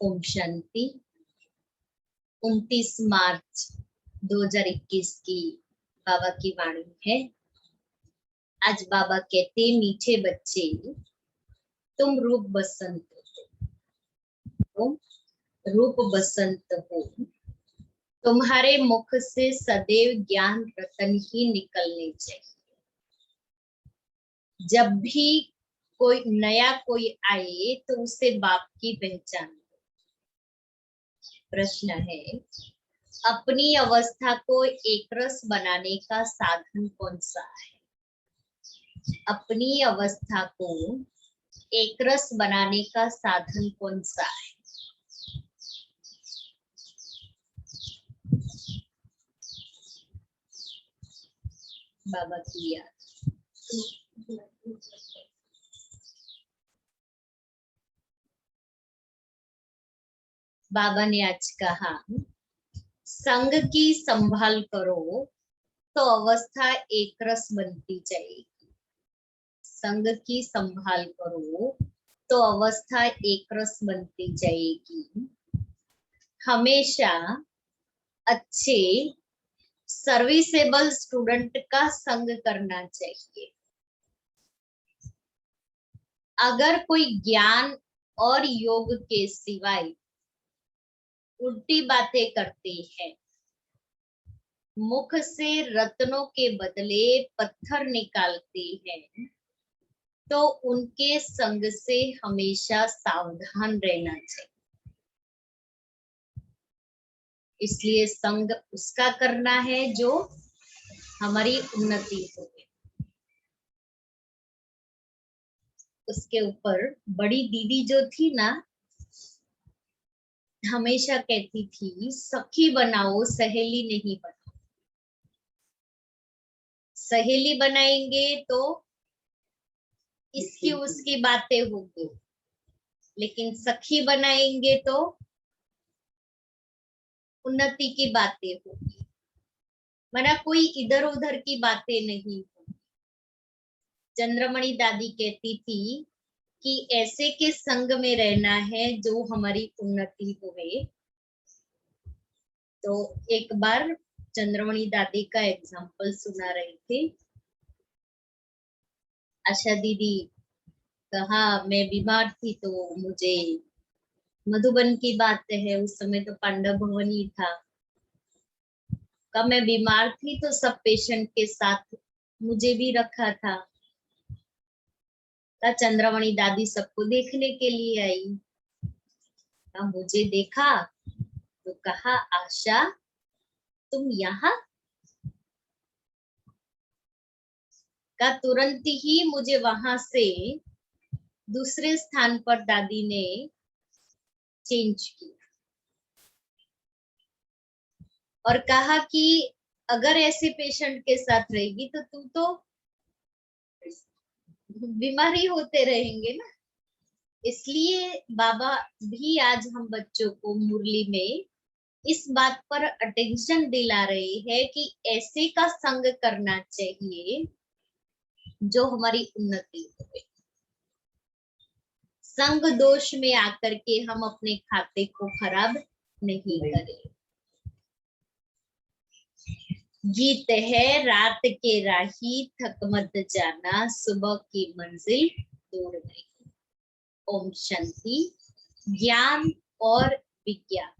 ओम शांति। 29 मार्च 2021 की बाबा की वाणी है। आज बाबा कहते, मीठे बच्चे तुम रूप बसंत हो, रूप बसंत हो। तुम्हारे मुख से सदैव ज्ञान रतन ही निकलने चाहिए। जब भी कोई नया आए तो उसे बाप की पहचान दो। प्रश्न है, अपनी अवस्था को एकरस बनाने का साधन कौन सा है? अपनी अवस्था को एकरस बनाने का साधन कौन सा है? बाबा की याद। बाबा ने आज कहा, संग की संभाल करो तो अवस्था एकरस बनती जाएगी। संग की संभाल करो तो अवस्था एकरस बनती जाएगी। हमेशा अच्छे सर्विसेबल स्टूडेंट का संग करना चाहिए। अगर कोई ज्ञान और योग के सिवाय उल्टी बातें करते हैं, मुख से रत्नों के बदले पत्थर निकालते हैं, तो उनके संग से हमेशा सावधान रहना चाहिए। इसलिए संग उसका करना है जो हमारी उन्नति हो। उसके ऊपर बड़ी दीदी जो थी ना, हमेशा कहती थी, सखी बनाओ सहेली नहीं बनाओ। सहेली बनाएंगे तो इसकी उसकी बातें होगी, लेकिन सखी बनाएंगे तो उन्नति की बातें होगी। मना कोई इधर उधर की बातें नहीं होगी। चंद्रमणि दादी कहती थी कि ऐसे के संग में रहना है जो हमारी उन्नति होवे। तो एक बार चंद्रमणि दादी का एग्जाम्पल सुना रही थी। आशा दीदी कहा, मैं बीमार थी तो मुझे मधुबन की बात है, उस समय तो पांडव भवन ही था। कब मैं बीमार थी तो सब पेशेंट के साथ मुझे भी रखा था। चंद्रमणि दादी सबको देखने के लिए आई। मुझे देखा तो कहा, आशा तुम यहाँ? का तुरंत ही मुझे वहां से दूसरे स्थान पर दादी ने चेंज किया और कहा कि अगर ऐसे पेशेंट के साथ रहेगी तो तू तो बीमारी होते रहेंगे ना। इसलिए बाबा भी आज हम बच्चों को मुरली में इस बात पर अटेंशन दिला रहे हैं कि ऐसे का संग करना चाहिए जो हमारी उन्नति हो। संग दोष में आकर के हम अपने खाते को खराब नहीं करें। गीत है, रात के राही थक मत जाना, सुबह की मंजिल दूर नहीं। ओम शांति। ज्ञान और विज्ञान,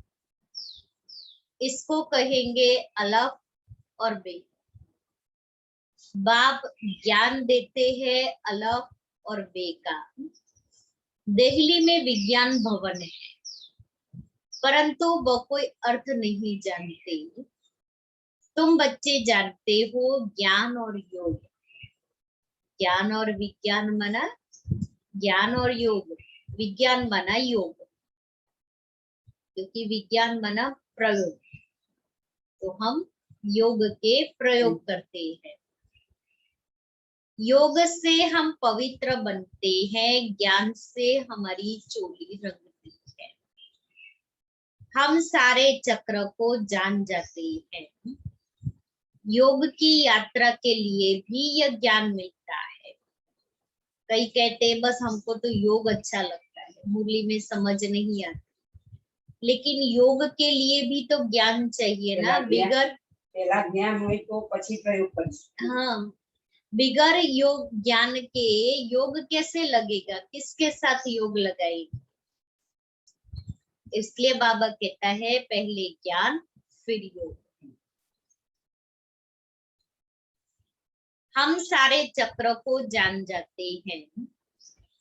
इसको कहेंगे अलफ और बे। बाप ज्ञान देते हैं अलफ और बे का। दिल्ली में विज्ञान भवन है, परंतु वो कोई अर्थ नहीं जानते। तुम बच्चे जानते हो ज्ञान और योग। ज्ञान और विज्ञान माना ज्ञान और योग, विज्ञान माना योग, क्योंकि विज्ञान माना प्रयोग। तो हम योग के प्रयोग करते हैं। योग से हम पवित्र बनते हैं, ज्ञान से हमारी चोली रंगती है। हम सारे चक्र को जान जाते हैं। योग की यात्रा के लिए भी यह ज्ञान मिलता है। कई कहते हैं बस हमको तो योग अच्छा लगता है, मुरली में समझ नहीं आता। लेकिन योग के लिए भी तो ज्ञान चाहिए ना। बिगर पहला ज्ञान हो तो પછી प्रयोग कर। हाँ, बिगर योग ज्ञान के योग कैसे लगेगा, किसके साथ योग लगाएगी। इसलिए बाबा कहता है पहले ज्ञान फिर योग। हम सारे चक्र को जान जाते हैं,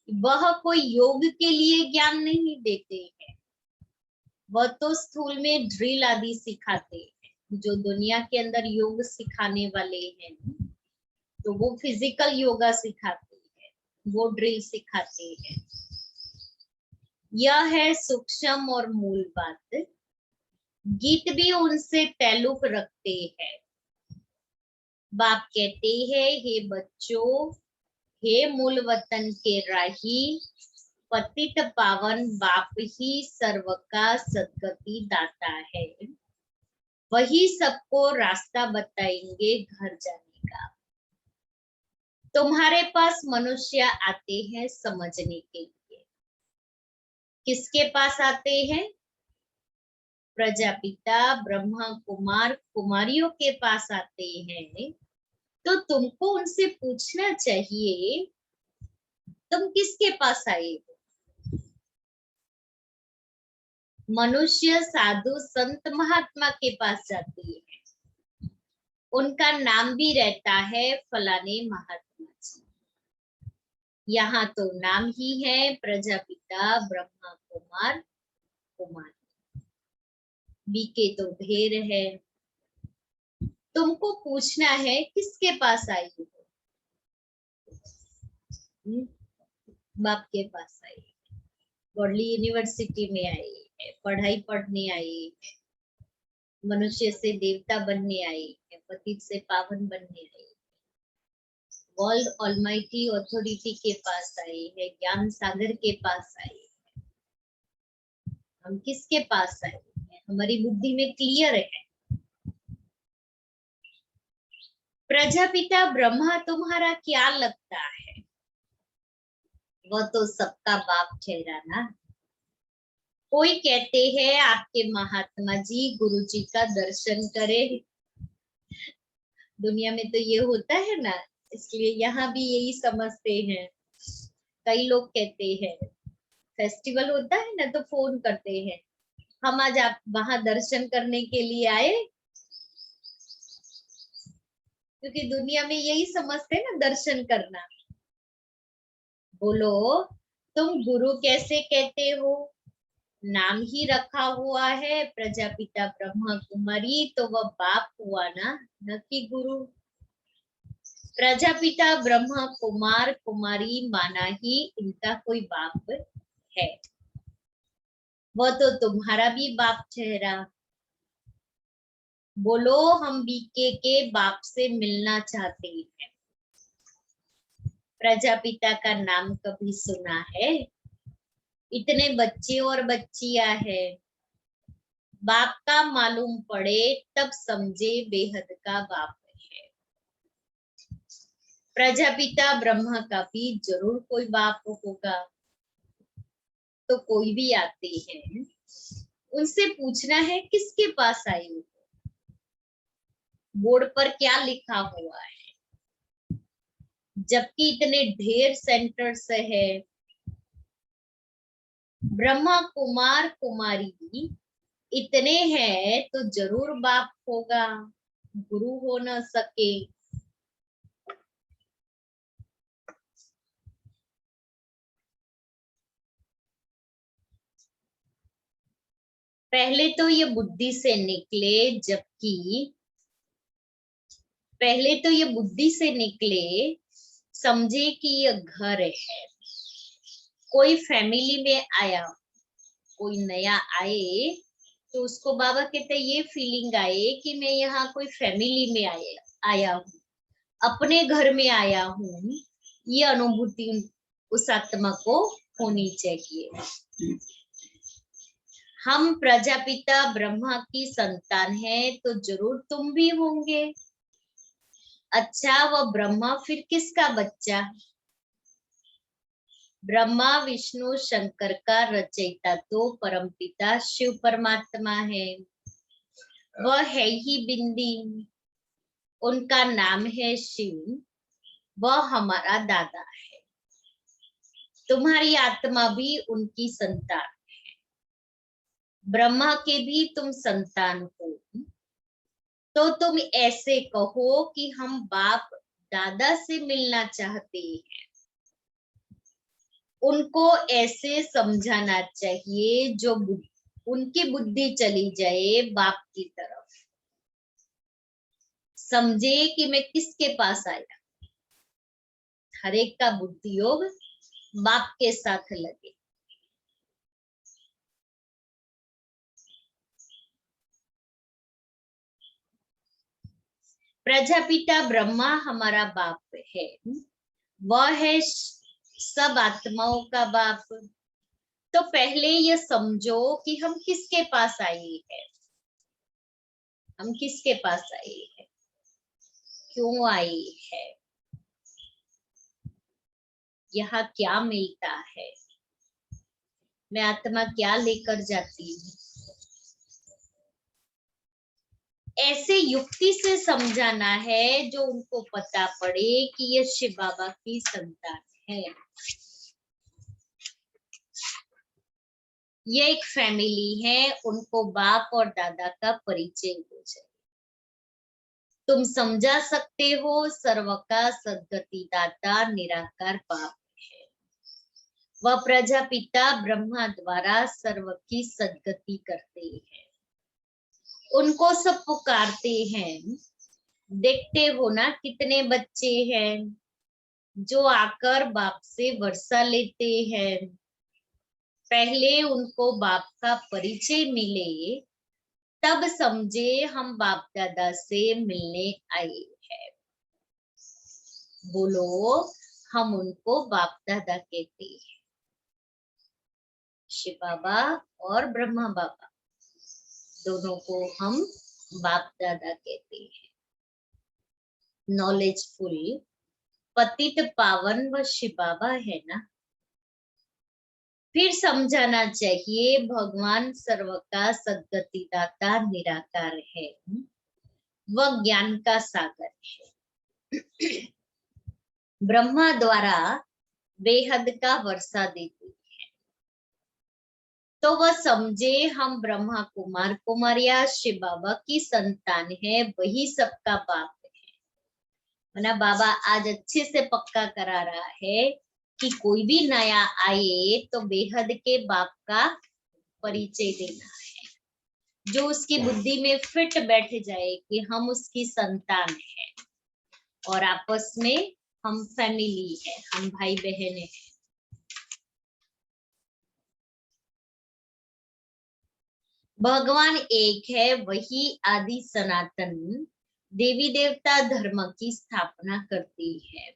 वह कोई योग के लिए ज्ञान नहीं देते हैं, वह तो स्थूल में ड्रिल आदि सिखाते हैं। जो दुनिया के अंदर योग सिखाने वाले हैं तो वो फिजिकल योगा सिखाते हैं, वो ड्रिल सिखाते हैं। यह है सूक्ष्म और मूल बात। गीत भी उनसे ताल्लुक रखते हैं। बाप कहते हैं, हे बच्चों, हे मूल वतन के राही, पतित पावन बाप ही सर्व का सद्गति दाता है। वही सबको रास्ता बताएंगे घर जाने का। तुम्हारे पास मनुष्य आते हैं समझने के लिए। किसके पास आते हैं? प्रजापिता ब्रह्मा कुमार कुमारियों के पास आते हैं। तो तुमको उनसे पूछना चाहिए, तुम किसके पास आए हो? मनुष्य साधु संत महात्मा के पास जाते हैं, उनका नाम भी रहता है फलाने महात्मा जी। यहाँ तो नाम ही है प्रजापिता ब्रह्मा कुमार कुमारी। बीके तो ढेर है। तुमको पूछना है किसके पास आई हो? बाप के पास आई है। वर्ली यूनिवर्सिटी में आई है, पढ़ाई पढ़ने आई है, मनुष्य से देवता बनने आई है, पतित से पावन बनने आई है, वर्ल्ड ऑलमाइटी अथॉरिटी के पास आई है, ज्ञान सागर के पास आई है। हम किसके पास आए हैं? हमारी बुद्धि में क्लियर है। प्रजापिता ब्रह्मा तुम्हारा क्या लगता है? वह तो सबका बाप ठहरा ना। कोई कहते हैं आपके महात्मा जी गुरु जी का दर्शन करे। दुनिया में तो ये होता है ना, इसलिए यहाँ भी यही समझते हैं। कई लोग कहते हैं फेस्टिवल होता है ना तो फोन करते हैं, हम आज आप वहां दर्शन करने के लिए आए। क्योंकि दुनिया में यही समझते हैं ना दर्शन करना। बोलो तुम गुरु कैसे कहते हो? नाम ही रखा हुआ है प्रजापिता ब्रह्मा कुमारी, तो वह बाप हुआ ना, न कि गुरु। प्रजापिता ब्रह्मा कुमार कुमारी माना ही इनका कोई बाप है। वह तो तुम्हारा भी बाप ठहरा। बोलो हम बीके के बाप से मिलना चाहते हैं। प्रजापिता का नाम कभी सुना है? इतने बच्चे और बच्चियां है। बाप का मालूम पड़े तब समझे बेहद का बाप है। प्रजापिता ब्रह्मा का भी जरूर कोई बाप होगा। तो कोई भी आते हैं, उनसे पूछना है किसके पास आई हो? बोर्ड पर क्या लिखा हुआ है? जबकि इतने ढेर सेंटर्स है। ब्रह्मा कुमार कुमारी इतने हैं तो जरूर बाप होगा, गुरु हो न सके। पहले तो ये बुद्धि से निकले, जबकि पहले तो ये बुद्धि से निकले, समझे कि ये घर है। कोई फैमिली में आया, कोई नया आए तो उसको बाबा कहते ये फीलिंग आए कि मैं यहाँ कोई फैमिली में आया हूँ, अपने घर में आया हूँ। ये अनुभूति उस आत्मा को होनी चाहिए। हम प्रजापिता ब्रह्मा की संतान हैं तो जरूर तुम भी होंगे। अच्छा वह ब्रह्मा फिर किसका बच्चा? ब्रह्मा विष्णु शंकर का रचयिता तो परमपिता शिव परमात्मा है। वह है ही बिंदी, उनका नाम है शिव, वह हमारा दादा है। तुम्हारी आत्मा भी उनकी संतान है। ब्रह्मा के भी तुम संतान हो, तो तुम ऐसे कहो कि हम बाप दादा से मिलना चाहते हैं। उनको ऐसे समझाना चाहिए जो उनकी बुद्धि चली जाए बाप की तरफ, समझे कि मैं किसके पास आया। हर एक का बुद्धि योग बाप के साथ लगे। प्रजापिता ब्रह्मा हमारा बाप है, वह है सब आत्माओं का बाप। तो पहले ये समझो कि हम किसके पास आए हैं, हम किसके पास आए हैं, क्यों आए हैं, यहाँ क्या मिलता है, मैं आत्मा क्या लेकर जाती हूँ। ऐसे युक्ति से समझाना है जो उनको पता पड़े कि ये शिव बाबा की संतान है। ये एक फैमिली है, उनको बाप और दादा का परिचय हो जाए। तुम समझा सकते हो सर्व का सद्गति दाता निराकार बाप है। वह प्रजापिता ब्रह्मा द्वारा सर्व की सद्गति करते हैं। उनको सब पुकारते हैं। देखते हो ना कितने बच्चे हैं जो आकर बाप से वर्षा लेते हैं। पहले उनको बाप का परिचय मिले, तब समझे हम बाप दादा से मिलने आए हैं। बोलो, हम उनको बाप दादा कहते हैं। शिव बाबा और ब्रह्मा बाबा दोनों को हम बाप दादा कहते हैं। नॉलेजफुल पतित पावन व शिव बाबा है ना। फिर समझाना चाहिए भगवान सर्व का सद्गति दाता निराकार है, वह ज्ञान का सागर है। ब्रह्मा द्वारा बेहद का वर्षा देते हैं। तो वह समझे हम ब्रह्मा कुमार कुमारिया शिव बाबा की संतान है, वही सबका बाप है। मना बाबा आज अच्छे से पक्का करा रहा है कि कोई भी नया आए तो बेहद के बाप का परिचय देना है, जो उसकी बुद्धि में फिट बैठ जाए कि हम उसकी संतान है और आपस में हम फैमिली है, हम भाई बहन है। भगवान एक है, वही आदि सनातन देवी देवता धर्म की स्थापना करती है।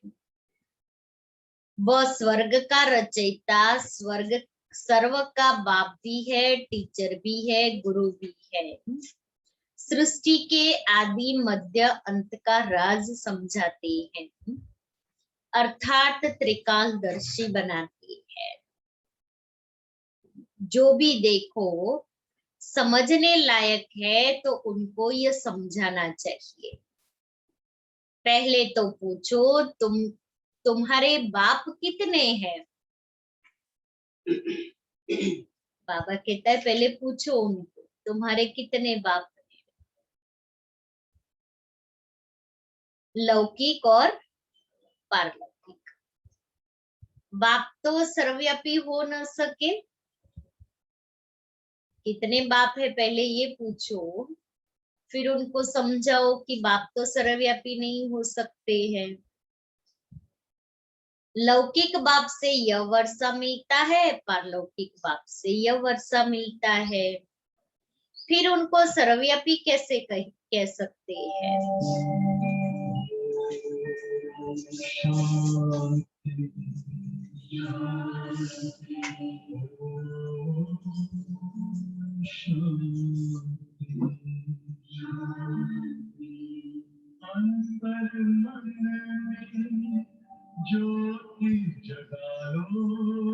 वह स्वर्ग का रचयिता, स्वर्ग सर्व का बाप भी है, टीचर भी है, गुरु भी है। सृष्टि के आदि मध्य अंत का राज समझाते हैं, अर्थात त्रिकालदर्शी बनाते हैं। जो भी देखो समझने लायक है तो उनको ये समझाना चाहिए। पहले तो पूछो तुम्हारे बाप कितने हैं। बाबा कहता है पहले पूछो उनको तुम्हारे कितने बाप हैं, लौकिक और पारलौकिक। बाप तो सर्वव्यापी हो न सके, कितने बाप है पहले ये पूछो, फिर उनको समझाओ कि बाप तो सर्वव्यापी नहीं हो सकते हैं। लौकिक बाप से यह वर्षा मिलता है, पारलौकिक बाप से यह वर्षा मिलता है। फिर उनको सर्वव्यापी कैसे कह सकते हैं। ज्योति जगा लो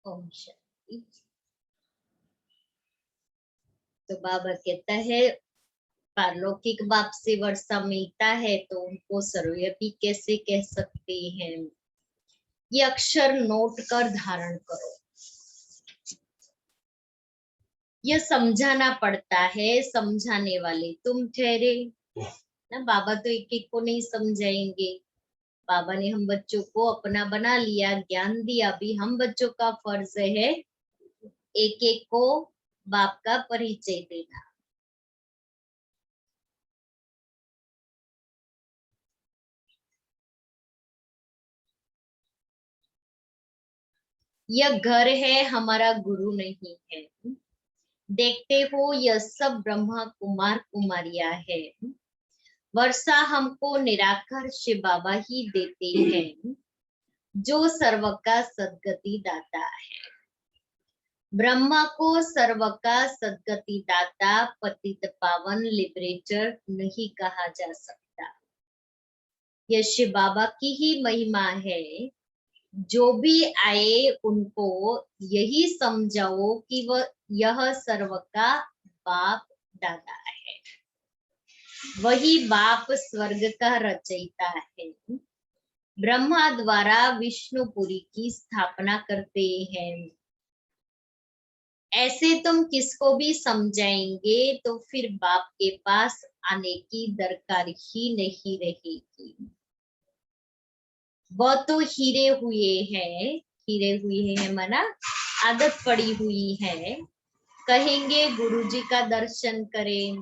ओम शांति। तो बाबा कहता है पारलौकिक बाप से वर्षा मिलता है तो उनको सर्वव्यापी कैसे कह सकते हैं। ये अक्षर नोट कर धारण करो। यह समझाना पड़ता है, समझाने वाले तुम ठहरे ना। बाबा तो एक एक को नहीं समझाएंगे। बाबा ने हम बच्चों को अपना बना लिया, ज्ञान दिया। अभी हम बच्चों का फर्ज है एक एक को बाप का परिचय देना। यह घर है, हमारा गुरु नहीं है। देखते हो यह सब ब्रह्मा कुमार कुमारियां है। वर्षा हमको निराकार शिव बाबा ही देते हैं, जो सर्व का सद्गति दाता है। ब्रह्मा को सर्व का सद्गति दाता, पतित पावन, लिबरेटर नहीं कहा जा सकता। यह शिव बाबा की ही महिमा है। जो भी आए उनको यही समझाओ कि वह यह सर्व का बाप दादा है। वही बाप स्वर्ग का रचयिता है। ब्रह्मा द्वारा विष्णुपुरी की स्थापना करते हैं। ऐसे तुम किसको भी समझाएंगे तो फिर बाप के पास आने की दरकार ही नहीं रहेगी। वह तो हीरे हुए हैं। हीरे हुए हैं मना आदत पड़ी हुई है, कहेंगे गुरुजी का दर्शन करें,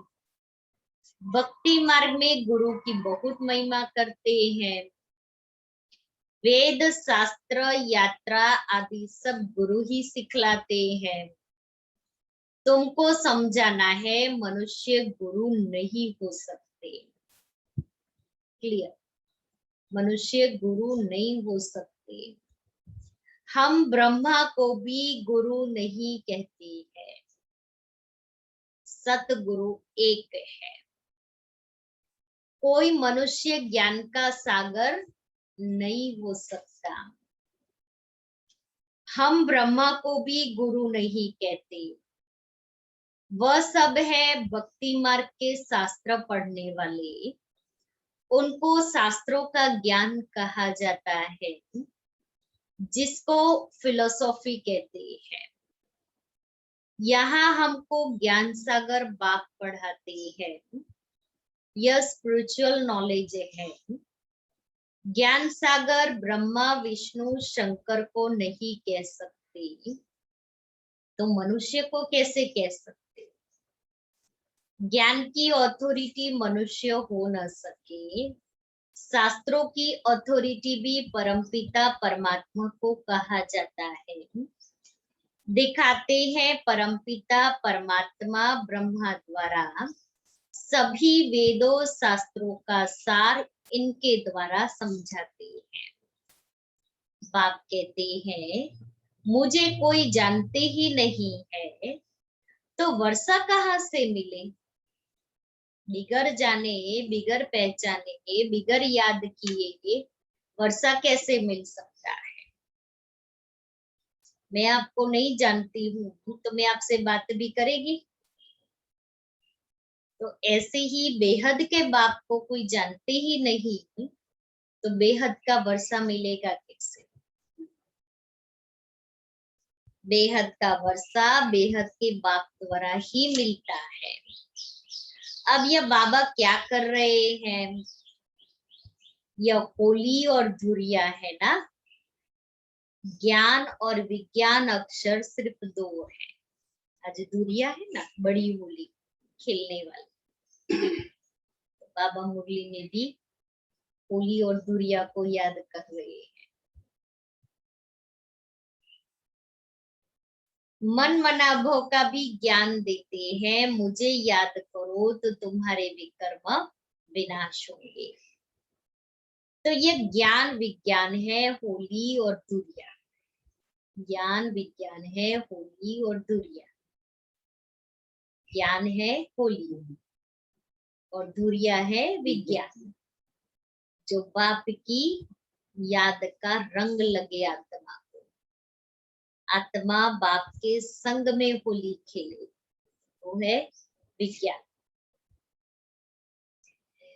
भक्ति मार्ग में गुरु की बहुत महिमा करते हैं, वेद शास्त्र यात्रा आदि सब गुरु ही सिखलाते हैं। तुमको समझाना है मनुष्य गुरु नहीं हो सकते। क्लियर? मनुष्य गुरु नहीं हो सकते। हम ब्रह्मा को भी गुरु नहीं कहते हैं, सतगुरु एक है। कोई मनुष्य ज्ञान का सागर नहीं हो सकता। हम ब्रह्मा को भी गुरु नहीं कहते। वह सब है भक्ति मार्ग के शास्त्र पढ़ने वाले, उनको शास्त्रों का ज्ञान कहा जाता है, जिसको फिलोसॉफी कहते हैं। यहाँ हमको ज्ञान सागर बाप पढ़ाते हैं। यह स्पिरिचुअल नॉलेज है। ज्ञान सागर ब्रह्मा विष्णु शंकर को नहीं कह सकते, तो मनुष्य को कैसे कह सकते? ज्ञान की अथॉरिटी मनुष्य हो न सके। शास्त्रों की अथॉरिटी भी परमपिता परमात्मा को कहा जाता है। दिखाते हैं परमपिता परमात्मा ब्रह्मा द्वारा सभी वेदों शास्त्रों का सार इनके द्वारा समझाते हैं। बाप कहते हैं मुझे कोई जानते ही नहीं है, तो वर्षा कहाँ से मिले? बिगर जाने, बिगर पहचाने, बिगर याद किए वर्षा कैसे मिल सकता है? मैं आपको नहीं जानती हूँ तो मैं आपसे बात भी करेगी? तो ऐसे ही बेहद के बाप को कोई जानते ही नहीं, तो बेहद का वर्षा मिलेगा कैसे? बेहद का वर्षा बेहद के बाप द्वारा ही मिलता है। अब यह बाबा क्या कर रहे हैं? यह होली और धुरिया है ना। ज्ञान और विज्ञान अक्षर सिर्फ दो है। आज धुरिया है ना, बड़ी होली खेलने वाली। तो बाबा मुरली में भी होली और धुरिया को याद कर रहे हैं। मन मनाभव का भी ज्ञान देते हैं। मुझे याद करो तो तुम्हारे विकर्म विनाश होंगे। तो ये ज्ञान विज्ञान है होली और धुरिया। ज्ञान विज्ञान है होली और धुरिया। ज्ञान है होली और धुरिया है विज्ञान। जो बाप की याद का रंग लगे आत्मा को, आत्मा बाप के संग में होली खेले, वो है विज्ञान।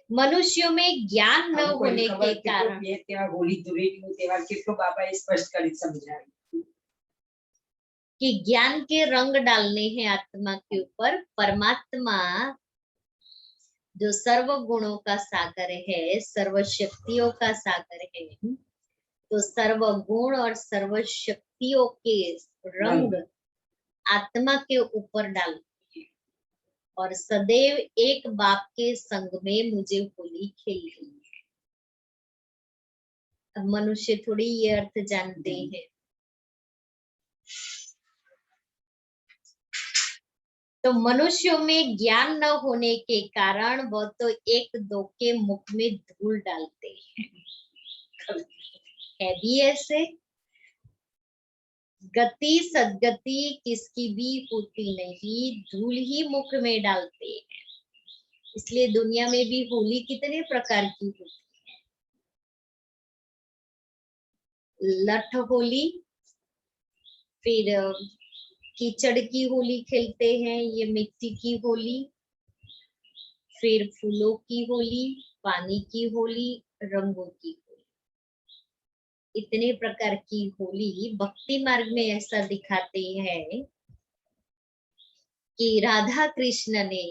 मनुष्यों में ज्ञान न होने के कारण होली धुरेटीનો તહેવાર કેટલો બાબાએ સ્પષ્ટ કરી સમજાવ્યું कि ज्ञान के रंग डालने हैं आत्मा के ऊपर। परमात्मा जो सर्व गुणों का सागर है, सर्व शक्तियों का सागर है, तो सर्व गुण और सर्व शक्तियों के रंग आत्मा के ऊपर डालते हैं और सदैव एक बाप के संग में मुझे होली खेलनी है। अब मनुष्य थोड़ी ये अर्थ जानते हैं। तो मनुष्यों में ज्ञान न होने के कारण वह तो एक दो के मुख में धूल डालते हैं। है भी ऐसे। गति सदगति किसकी भी होती नहीं, धूल ही मुख में डालते हैं। इसलिए दुनिया में भी होली कितने प्रकार की होती है। लठ होली, फिर कीचड़ की होली खेलते हैं, ये मिट्टी की होली, फिर फूलों की होली, पानी की होली, रंगों की होली। इतने प्रकार की होली भक्ति मार्ग में ऐसा दिखाते हैं कि राधा कृष्ण ने